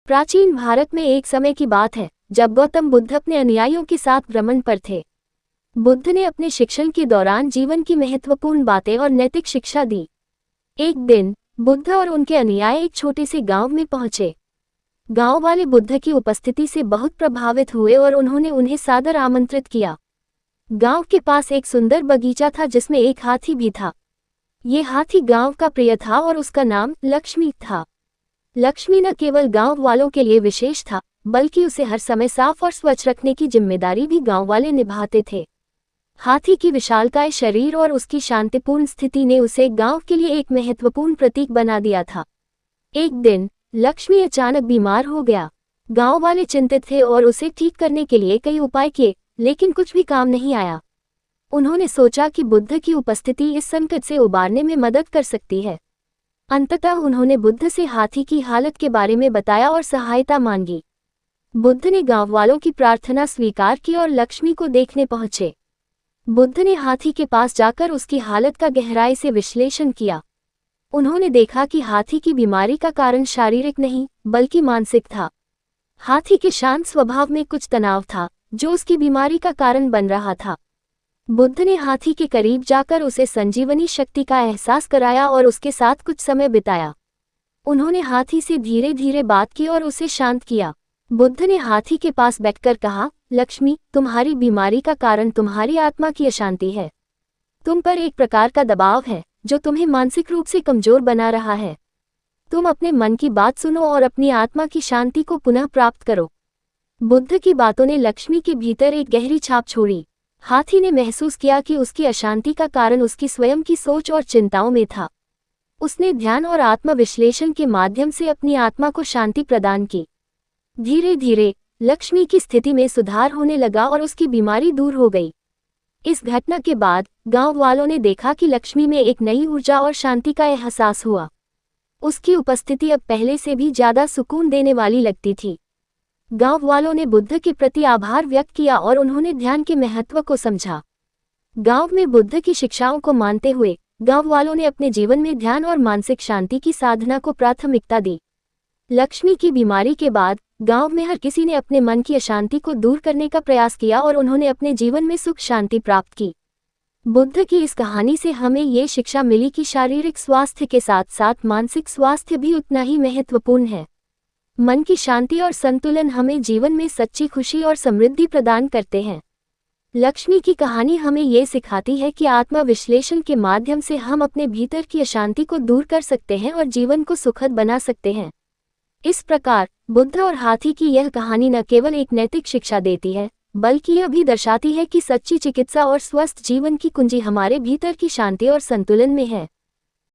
प्राचीन भारत में एक समय की बात है जब गौतम बुद्ध अपने अनुयायियों के साथ भ्रमण पर थे। बुद्ध ने अपने शिक्षण के दौरान जीवन की महत्वपूर्ण बातें और नैतिक शिक्षा दी। एक दिन बुद्ध और उनके अनुयायी एक छोटे से गांव में पहुंचे। गांव वाले बुद्ध की उपस्थिति से बहुत प्रभावित हुए और उन्होंने उन्हें सादर आमंत्रित किया। गांव के पास एक सुंदर बगीचा था जिसमें एक हाथी भी था। ये हाथी गांव का प्रिय था और उसका नाम लक्ष्मी था। लक्ष्मी न केवल गांव वालों के लिए विशेष था, बल्कि उसे हर समय साफ और स्वच्छ रखने की जिम्मेदारी भी गांव वाले निभाते थे। हाथी की विशालकाय शरीर और उसकी शांतिपूर्ण स्थिति ने उसे गांव के लिए एक महत्वपूर्ण प्रतीक बना दिया था। एक दिन लक्ष्मी अचानक बीमार हो गया। गांव वाले चिंतित थे और उसे ठीक करने के लिए कई उपाय किए, लेकिन कुछ भी काम नहीं आया। उन्होंने सोचा कि बुद्ध की उपस्थिति इस संकट से उबारने में मदद कर सकती है। अंततः उन्होंने बुद्ध से हाथी की हालत के बारे में बताया और सहायता मांगी। बुद्ध ने गांव वालों की प्रार्थना स्वीकार की और लक्ष्मी को देखने पहुंचे। बुद्ध ने हाथी के पास जाकर उसकी हालत का गहराई से विश्लेषण किया। उन्होंने देखा कि हाथी की बीमारी का कारण शारीरिक नहीं बल्कि मानसिक था। हाथी के शांत स्वभाव में कुछ तनाव था जो उसकी बीमारी का कारण बन रहा था। बुद्ध ने हाथी के करीब जाकर उसे संजीवनी शक्ति का एहसास कराया और उसके साथ कुछ समय बिताया। उन्होंने हाथी से धीरे धीरे बात की और उसे शांत किया। बुद्ध ने हाथी के पास बैठकर कहा, लक्ष्मी, तुम्हारी बीमारी का कारण तुम्हारी आत्मा की अशांति है। तुम पर एक प्रकार का दबाव है जो तुम्हें मानसिक रूप से कमजोर बना रहा है। तुम अपने मन की बात सुनो और अपनी आत्मा की शांति को पुनः प्राप्त करो। बुद्ध की बातों ने लक्ष्मी के भीतर एक गहरी छाप छोड़ी। हाथी ने महसूस किया कि उसकी अशांति का कारण उसकी स्वयं की सोच और चिंताओं में था। उसने ध्यान और आत्मविश्लेषण के माध्यम से अपनी आत्मा को शांति प्रदान की। धीरे धीरे लक्ष्मी की स्थिति में सुधार होने लगा और उसकी बीमारी दूर हो गई। इस घटना के बाद गांव वालों ने देखा कि लक्ष्मी में एक नई ऊर्जा और शांति का एहसास हुआ। उसकी उपस्थिति अब पहले से भी ज्यादा सुकून देने वाली लगती थी। गांव वालों ने बुद्ध के प्रति आभार व्यक्त किया और उन्होंने ध्यान के महत्व को समझा। गांव में बुद्ध की शिक्षाओं को मानते हुए गांव वालों ने अपने जीवन में ध्यान और मानसिक शांति की साधना को प्राथमिकता दी। लक्ष्मी की बीमारी के बाद गांव में हर किसी ने अपने मन की अशांति को दूर करने का प्रयास किया और उन्होंने अपने जीवन में सुख शांति प्राप्त की। बुद्ध की इस कहानी से हमें ये शिक्षा मिली कि शारीरिक स्वास्थ्य के साथ साथ मानसिक स्वास्थ्य भी उतना ही महत्वपूर्ण है। मन की शांति और संतुलन हमें जीवन में सच्ची खुशी और समृद्धि प्रदान करते हैं। लक्ष्मी की कहानी हमें ये सिखाती है कि आत्मविश्लेषण के माध्यम से हम अपने भीतर की अशांति को दूर कर सकते हैं और जीवन को सुखद बना सकते हैं। इस प्रकार बुद्ध और हाथी की यह कहानी न केवल एक नैतिक शिक्षा देती है, बल्कि यह भी दर्शाती है कि सच्ची चिकित्सा और स्वस्थ जीवन की कुंजी हमारे भीतर की शांति और संतुलन में है।